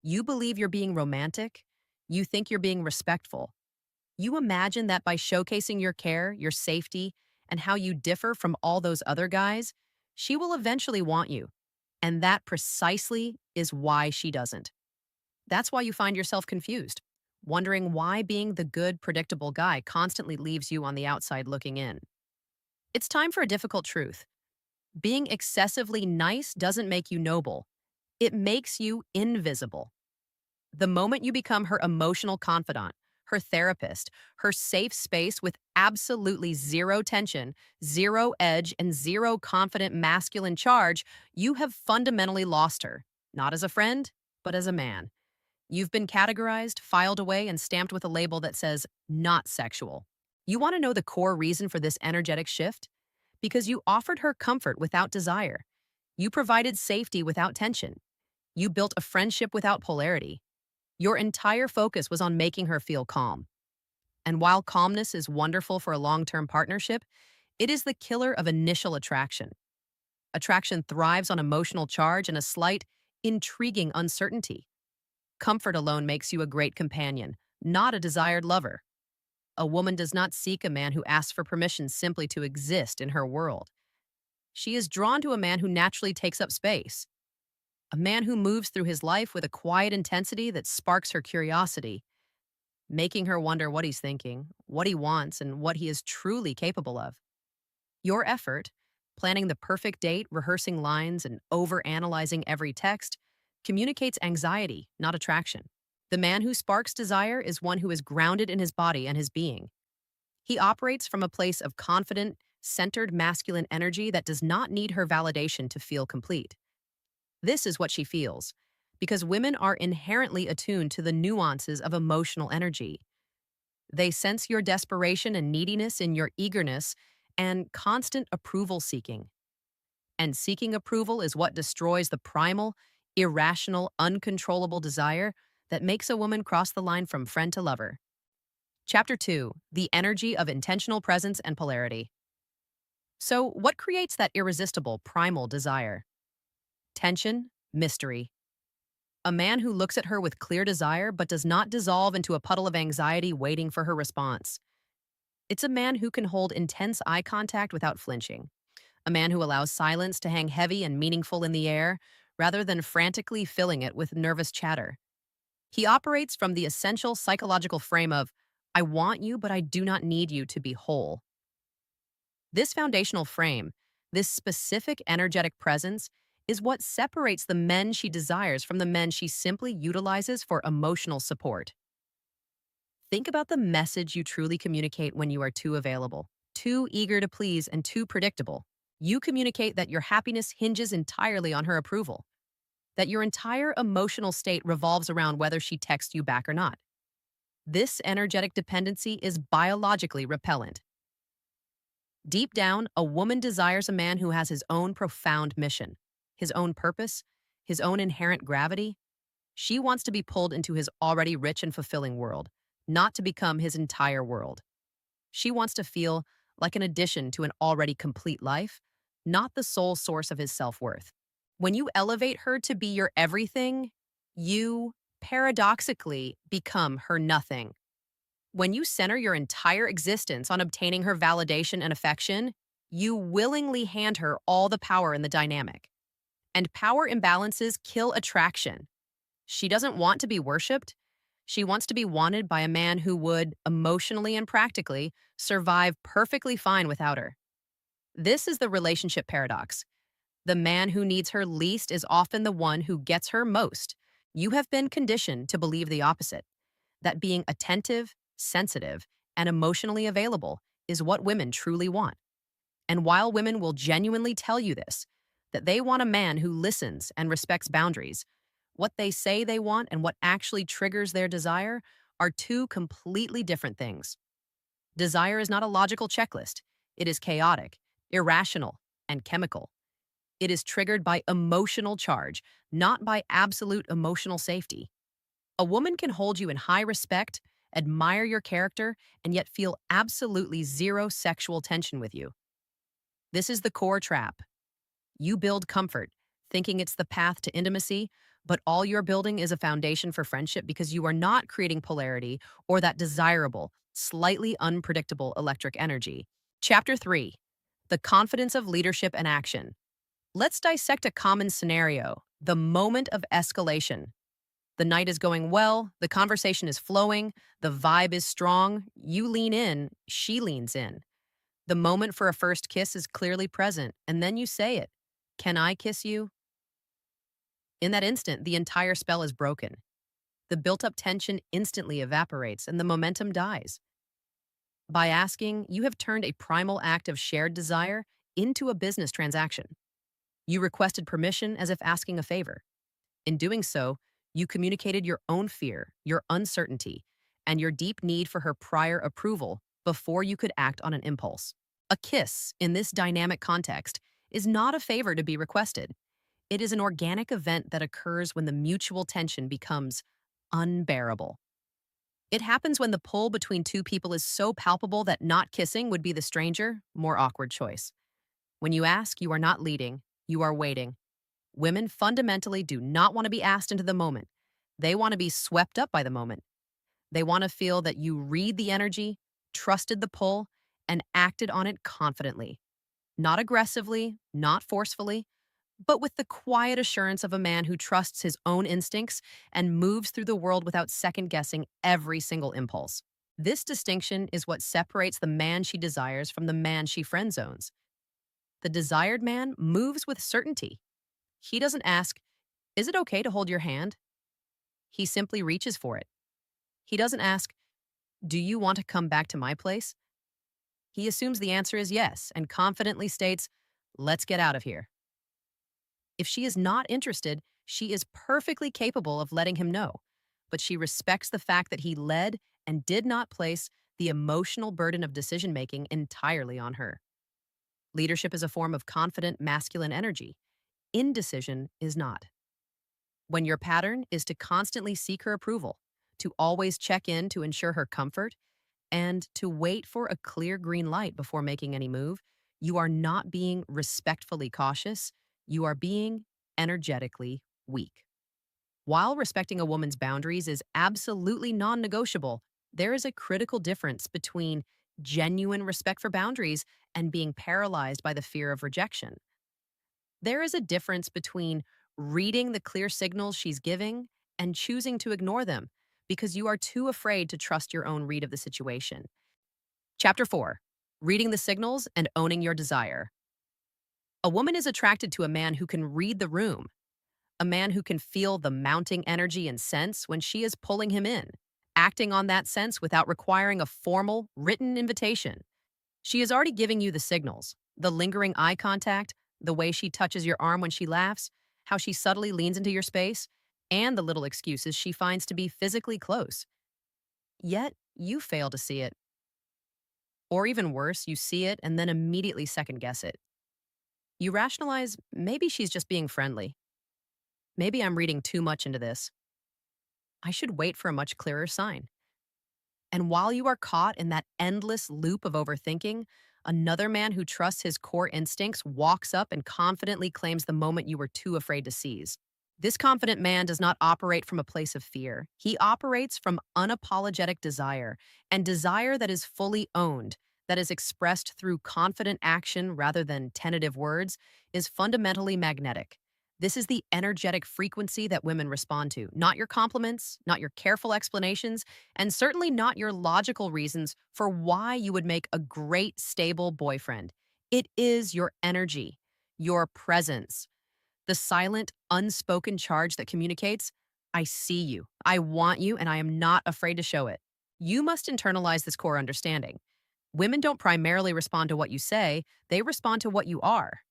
You believe you're being romantic. You think you're being respectful. You imagine that by showcasing your care, your safety, and how you differ from all those other guys, she will eventually want you. And that precisely is why she doesn't. That's why you find yourself confused, wondering why being the good, predictable guy constantly leaves you on the outside looking in. It's time for a difficult truth. Being excessively nice doesn't make you noble, it makes you invisible. The moment you become her emotional confidant, her therapist, her safe space with absolutely zero tension, zero edge, and zero confident masculine charge, you have fundamentally lost her, not as a friend, but as a man. You've been categorized, filed away, and stamped with a label that says not sexual. You want to know the core reason for this energetic shift? Because you offered her comfort without desire. You provided safety without tension. You built a friendship without polarity. Your entire focus was on making her feel calm. And while calmness is wonderful for a long term partnership, it is the killer of initial attraction. Attraction thrives on emotional charge and a slight, intriguing uncertainty. Comfort alone makes you a great companion, not a desired lover. A woman does not seek a man who asks for permission simply to exist in her world. She is drawn to a man who naturally takes up space, a man who moves through his life with a quiet intensity that sparks her curiosity, making her wonder what he's thinking, what he wants, and what he is truly capable of. Your effort, planning the perfect date, rehearsing lines, and overanalyzing every text, communicates anxiety, not attraction. The man who sparks desire is one who is grounded in his body and his being. He operates from a place of confident, centered masculine energy that does not need her validation to feel complete. This is what she feels, because women are inherently attuned to the nuances of emotional energy. They sense your desperation and neediness in your eagerness and constant approval seeking. And seeking approval is what destroys the primal, irrational, uncontrollable desire that makes a woman cross the line from friend to lover. Chapter 2: The Energy of Intentional Presence and Polarity. So, what creates that irresistible, primal desire? Tension, mystery. A man who looks at her with clear desire but does not dissolve into a puddle of anxiety waiting for her response. It's a man who can hold intense eye contact without flinching. A man who allows silence to hang heavy and meaningful in the air rather than frantically filling it with nervous chatter. He operates from the essential psychological frame of, I want you, but I do not need you to be whole. This foundational frame, this specific energetic presence, is what separates the men she desires from the men she simply utilizes for emotional support. Think about the message you truly communicate when you are too available, too eager to please, and too predictable. You communicate that your happiness hinges entirely on her approval, that your entire emotional state revolves around whether she texts you back or not. This energetic dependency is biologically repellent. Deep down, a woman desires a man who has his own profound mission, his own purpose, his own inherent gravity. She wants to be pulled into his already rich and fulfilling world, not to become his entire world. She wants to feel like an addition to an already complete life, not the sole source of his self-worth. When you elevate her to be your everything, you, paradoxically, become her nothing. When you center your entire existence on obtaining her validation and affection, you willingly hand her all the power in the dynamic. And power imbalances kill attraction. She doesn't want to be worshipped. She wants to be wanted by a man who would, emotionally and practically, survive perfectly fine without her. This is the relationship paradox. The man who needs her least is often the one who gets her most. You have been conditioned to believe the opposite, that being attentive, sensitive, and emotionally available is what women truly want. And while women will genuinely tell you this, that they want a man who listens and respects boundaries, what they say they want and what actually triggers their desire are two completely different things. Desire is not a logical checklist. It is chaotic, irrational, and chemical. It is triggered by emotional charge, not by absolute emotional safety. A woman can hold you in high respect, admire your character, and yet feel absolutely zero sexual tension with you. This is the core trap. You build comfort, thinking it's the path to intimacy, But all you're building is a foundation for friendship because you are not creating polarity or that desirable, slightly unpredictable electric energy. Chapter 3: The Confidence of Leadership and Action. Let's dissect a common scenario: the moment of escalation. The night is going well, the conversation is flowing, the vibe is strong. You lean in, she leans in. The moment for a first kiss is clearly present, and then you say it. Can I kiss you? In that instant, the entire spell is broken. The built up tension instantly evaporates and the momentum dies. By asking, you have turned a primal act of shared desire into a business transaction. You requested permission as if asking a favor. In doing so, you communicated your own fear, your uncertainty, and your deep need for her prior approval before you could act on an impulse. A kiss, in this dynamic context, is not a favor to be requested. It is an organic event that occurs when the mutual tension becomes unbearable. It happens when the pull between two people is so palpable that not kissing would be the stranger, more awkward choice. When you ask, you are not leading, you are waiting. Women fundamentally do not want to be asked into the moment. They want to be swept up by the moment. They want to feel that you read the energy, trusted the pull, and acted on it confidently. Not aggressively, not forcefully, but with the quiet assurance of a man who trusts his own instincts and moves through the world without second guessing every single impulse. This distinction is what separates the man she desires from the man she friend zones. The desired man moves with certainty. He doesn't ask, "Is it okay to hold your hand?" He simply reaches for it. He doesn't ask, "Do you want to come back to my place?" He assumes the answer is yes and confidently states, "Let's get out of here." If she is not interested, she is perfectly capable of letting him know, but she respects the fact that he led and did not place the emotional burden of decision making entirely on her. Leadership is a form of confident masculine energy. Indecision is not. When your pattern is to constantly seek her approval, to always check in to ensure her comfort, and to wait for a clear green light before making any move, you are not being respectfully cautious, you are being energetically weak. While respecting a woman's boundaries is absolutely non negotiable, there is a critical difference between genuine respect for boundaries and being paralyzed by the fear of rejection. There is a difference between reading the clear signals she's giving and choosing to ignore them because you are too afraid to trust your own read of the situation. Chapter 4: Reading the Signals and Owning Your Desire. A woman is attracted to a man who can read the room, a man who can feel the mounting energy and sense when she is pulling him in, acting on that sense without requiring a formal, written invitation. She is already giving you the signals: the lingering eye contact, the way she touches your arm when she laughs, how she subtly leans into your space, and the little excuses she finds to be physically close. Yet, you fail to see it. Or even worse, you see it and then immediately second guess it. You rationalize, maybe she's just being friendly. Maybe I'm reading too much into this. I should wait for a much clearer sign. And while you are caught in that endless loop of overthinking, another man who trusts his core instincts walks up and confidently claims the moment you were too afraid to seize. This confident man does not operate from a place of fear. He operates from unapologetic desire, and desire that is fully owned, that is expressed through confident action rather than tentative words, is fundamentally magnetic. This is the energetic frequency that women respond to, not your compliments, not your careful explanations, and certainly not your logical reasons for why you would make a great, stable boyfriend. It is your energy, your presence, the silent, unspoken charge that communicates, "I see you, I want you, and I am not afraid to show it." You must internalize this core understanding. Women don't primarily respond to what you say, they respond to what you are.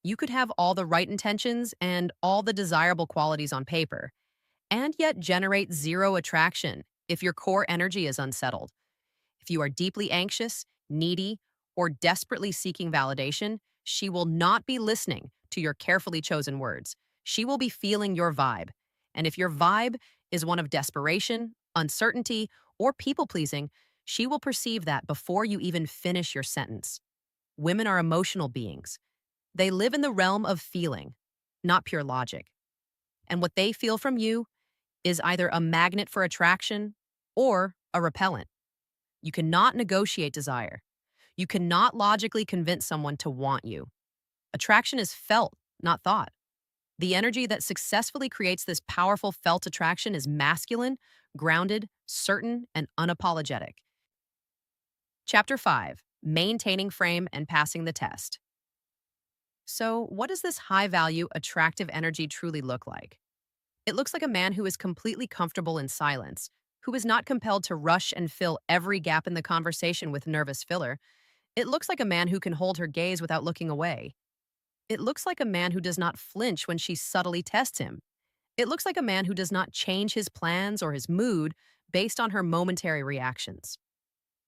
You could have all the right intentions and all the desirable qualities on paper, and yet generate zero attraction if your core energy is unsettled. If you are deeply anxious, needy, or desperately seeking validation, she will not be listening to your carefully chosen words. She will be feeling your vibe. And if your vibe is one of desperation, uncertainty, or people pleasing, she will perceive that before you even finish your sentence. Women are emotional beings. They live in the realm of feeling, not pure logic. And what they feel from you is either a magnet for attraction or a repellent. You cannot negotiate desire. You cannot logically convince someone to want you. Attraction is felt, not thought. The energy that successfully creates this powerful felt attraction is masculine, grounded, certain, and unapologetic. Chapter 5: Maintaining Frame and Passing the Test. So, what does this high value, attractive energy truly look like? It looks like a man who is completely comfortable in silence, who is not compelled to rush and fill every gap in the conversation with nervous filler. It looks like a man who can hold her gaze without looking away. It looks like a man who does not flinch when she subtly tests him. It looks like a man who does not change his plans or his mood based on her momentary reactions.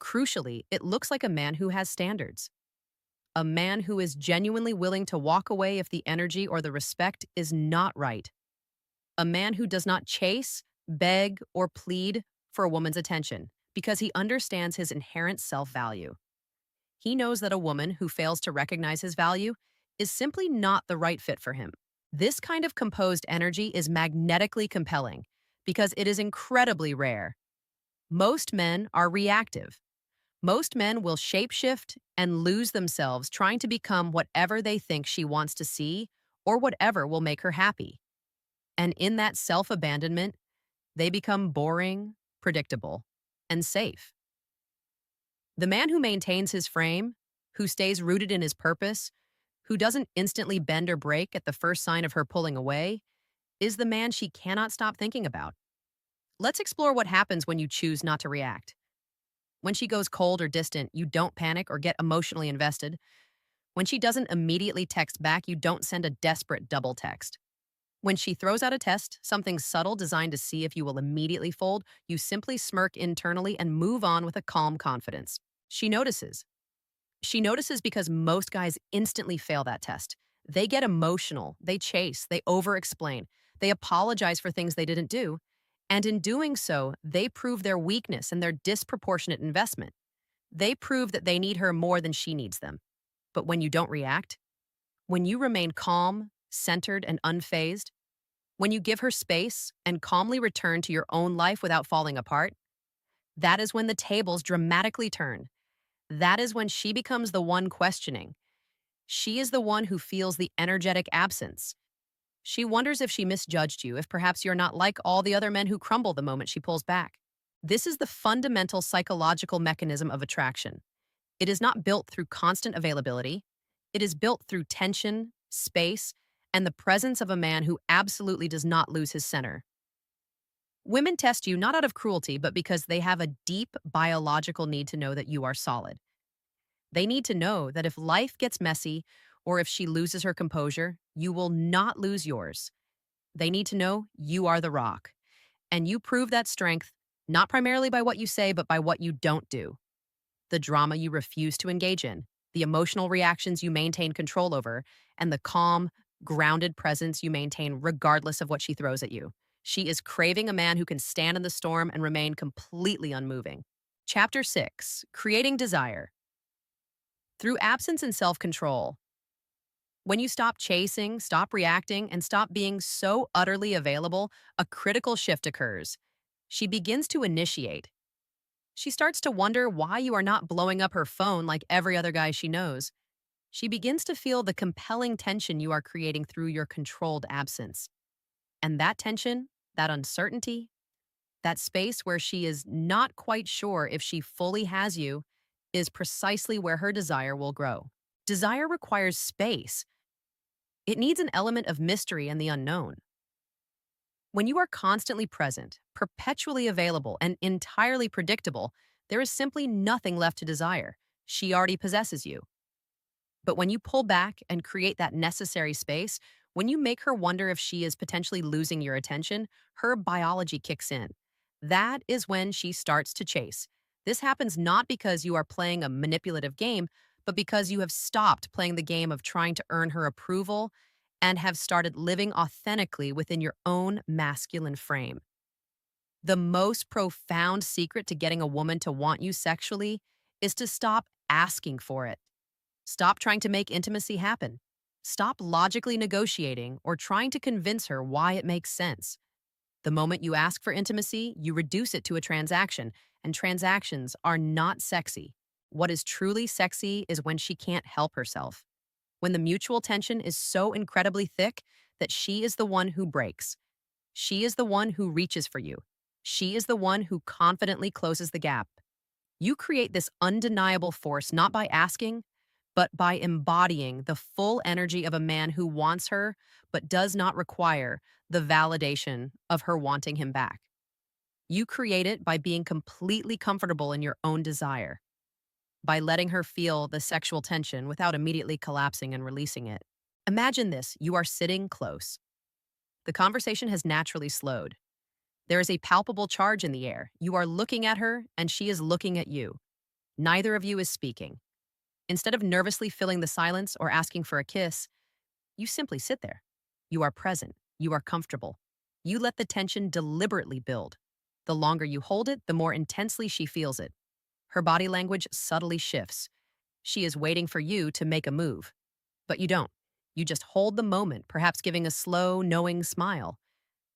Crucially, it looks like a man who has standards. A man who is genuinely willing to walk away if the energy or the respect is not right. A man who does not chase, beg, or plead for a woman's attention because he understands his inherent self-value. He knows that a woman who fails to recognize his value is simply not the right fit for him. This kind of composed energy is magnetically compelling because it is incredibly rare. Most men are reactive. Most men will shapeshift and lose themselves trying to become whatever they think she wants to see or whatever will make her happy. And in that self-abandonment, they become boring, predictable, and safe. The man who maintains his frame, who stays rooted in his purpose, who doesn't instantly bend or break at the first sign of her pulling away, is the man she cannot stop thinking about. Let's explore what happens when you choose not to react. When she goes cold or distant, you don't panic or get emotionally invested. When she doesn't immediately text back, you don't send a desperate double text. When she throws out a test, something subtle designed to see if you will immediately fold, you simply smirk internally and move on with a calm confidence. She notices. She notices because most guys instantly fail that test. They get emotional, they chase, they over-explain, they apologize for things they didn't do, and in doing so, they prove their weakness and their disproportionate investment. They prove that they need her more than she needs them. But when you don't react, when you remain calm, centered, and unfazed, when you give her space and calmly return to your own life without falling apart, that is when the tables dramatically turn. That is when she becomes the one questioning. She is the one who feels the energetic absence. She wonders if she misjudged you, if perhaps you're not like all the other men who crumble the moment she pulls back. This is the fundamental psychological mechanism of attraction. It is not built through constant availability. It is built through tension, space, and the presence of a man who absolutely does not lose his center. Women test you not out of cruelty, but because they have a deep biological need to know that you are solid. They need to know that if life gets messy or if she loses her composure, you will not lose yours. They need to know you are the rock. And you prove that strength not primarily by what you say, but by what you don't do. The drama you refuse to engage in, the emotional reactions you maintain control over, and the calm, grounded presence you maintain regardless of what she throws at you. She is craving a man who can stand in the storm and remain completely unmoving. Chapter 6: Creating Desire. Through absence and self-control. When you stop chasing, stop reacting, and stop being so utterly available, a critical shift occurs. She begins to initiate. She starts to wonder why you are not blowing up her phone like every other guy she knows. She begins to feel the compelling tension you are creating through your controlled absence. And that tension, that uncertainty, that space where she is not quite sure if she fully has you, is precisely where her desire will grow. Desire requires space. It needs an element of mystery and the unknown. When you are constantly present, perpetually available, and entirely predictable, there is simply nothing left to desire. She already possesses you. But when you pull back and create that necessary space, when you make her wonder if she is potentially losing your attention, her biology kicks in. That is when she starts to chase. This happens not because you are playing a manipulative game, but because you have stopped playing the game of trying to earn her approval and have started living authentically within your own masculine frame. The most profound secret to getting a woman to want you sexually is to stop asking for it. Stop trying to make intimacy happen. Stop logically negotiating or trying to convince her why it makes sense. The moment you ask for intimacy, you reduce it to a transaction, and transactions are not sexy. What is truly sexy is when she can't help herself, when the mutual tension is so incredibly thick that she is the one who breaks. She is the one who reaches for you. She is the one who confidently closes the gap. You create this undeniable force not by asking, but by embodying the full energy of a man who wants her, but does not require the validation of her wanting him back. You create it by being completely comfortable in your own desire, by letting her feel the sexual tension without immediately collapsing and releasing it. Imagine this: you are sitting close. The conversation has naturally slowed. There is a palpable charge in the air. You are looking at her, and she is looking at you. Neither of you is speaking. Instead of nervously filling the silence or asking for a kiss, you simply sit there. You are present. You are comfortable. You let the tension deliberately build. The longer you hold it, the more intensely she feels it. Her body language subtly shifts. She is waiting for you to make a move, but you don't. You just hold the moment, perhaps giving a slow, knowing smile.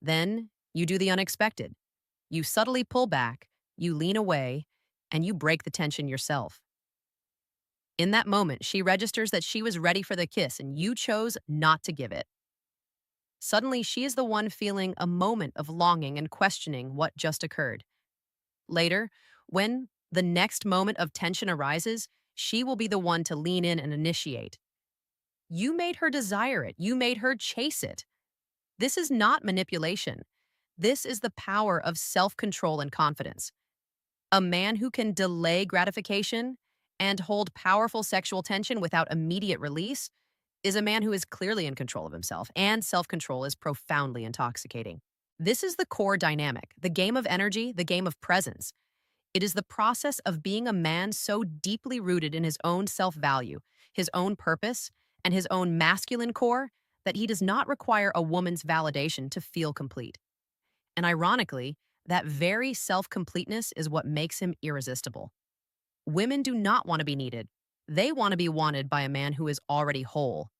Then you do the unexpected. You subtly pull back, you lean away, and you break the tension yourself. In that moment, she registers that she was ready for the kiss and you chose not to give it. Suddenly, she is the one feeling a moment of longing and questioning what just occurred. Later, when the next moment of tension arises, she will be the one to lean in and initiate. You made her desire it, you made her chase it. This is not manipulation. This is the power of self control and confidence. A man who can delay gratification and hold powerful sexual tension without immediate release is a man who is clearly in control of himself, and self control is profoundly intoxicating. This is the core dynamic, the game of energy, the game of presence. It is the process of being a man so deeply rooted in his own self value, his own purpose, and his own masculine core that he does not require a woman's validation to feel complete. And ironically, that very self completeness is what makes him irresistible. Women do not want to be needed. They want to be wanted by a man who is already whole.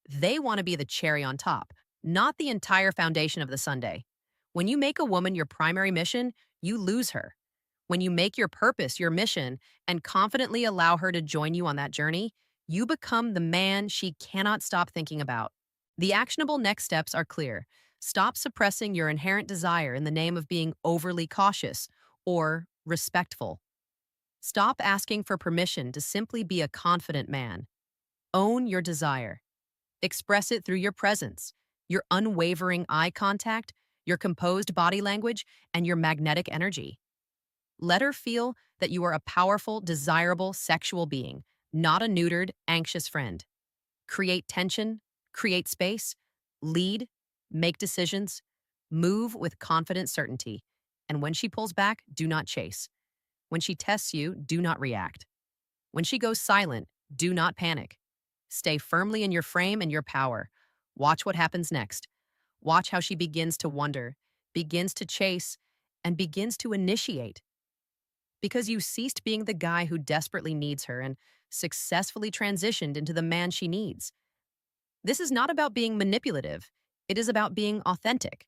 They want to be the cherry on top, not the entire foundation of the sundae. When you make a woman your primary mission, you lose her. When you make your purpose your mission and confidently allow her to join you on that journey, you become the man she cannot stop thinking about. The actionable next steps are clear. Stop suppressing your inherent desire in the name of being overly cautious or respectful. Stop asking for permission to simply be a confident man. Own your desire. Express it through your presence, your unwavering eye contact, your composed body language, and your magnetic energy. Let her feel that you are a powerful, desirable sexual being, not a neutered, anxious friend. Create tension, create space, lead, make decisions, move with confident certainty. And when she pulls back, do not chase. When she tests you, do not react. When she goes silent, do not panic. Stay firmly in your frame and your power. Watch what happens next. Watch how she begins to wonder, begins to chase, and begins to initiate. Because you ceased being the guy who desperately needs her and successfully transitioned into the man she needs. This is not about being manipulative. It is about being authentic,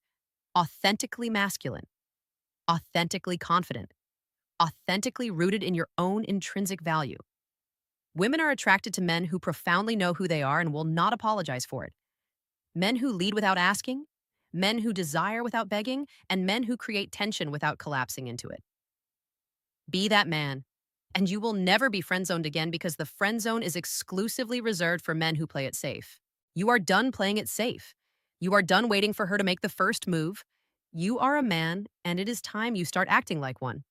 authentically masculine, authentically confident, authentically rooted in your own intrinsic value. Women are attracted to men who profoundly know who they are and will not apologize for it. Men who lead without asking, men who desire without begging, and men who create tension without collapsing into it. Be that man, and you will never be friend-zoned again because the friend zone is exclusively reserved for men who play it safe. You are done playing it safe. You are done waiting for her to make the first move. You are a man, and it is time you start acting like one.